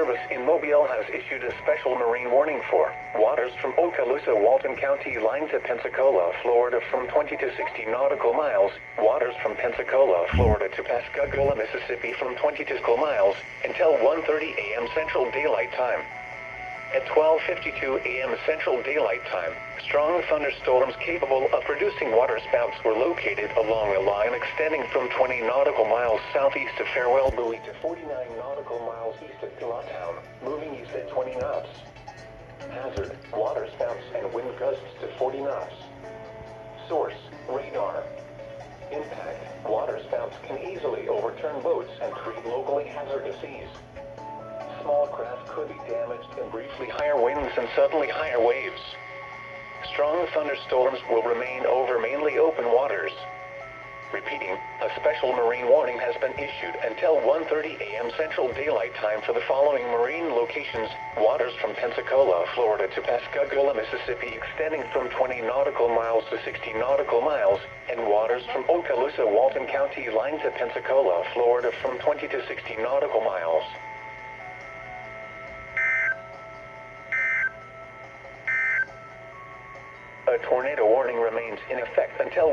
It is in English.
Service in Mobile has issued a special marine warning for waters from Okaloosa, Walton County line to Pensacola, Florida from 20 to 60 nautical miles, waters from Pensacola, Florida to Pascagoula, Mississippi from 20 to 60 miles, until 1:30 a.m. Central Daylight Time. At 12:52 a.m. Central Daylight Time, strong thunderstorms capable of producing waterspouts were located along a line extending from 20 nautical miles southeast of Farewell Buoy to 49 nautical miles east of Pilottown, moving east at 20 knots. Hazard, waterspouts and wind gusts to 40 knots. Source, radar. Impact, waterspouts can easily overturn boats and create locally hazardous seas. Small craft could be damaged in briefly higher winds and suddenly higher waves. Strong thunderstorms will remain over mainly open waters. Repeating, a special marine warning has been issued until 1:30 a.m. Central Daylight Time for the following marine locations: waters from Pensacola, Florida to Pascagoula, Mississippi extending from 20 nautical miles to 60 nautical miles, and waters from Okaloosa, Walton County line to Pensacola, Florida from 20 to 60 nautical miles. A tornado warning remains in effect until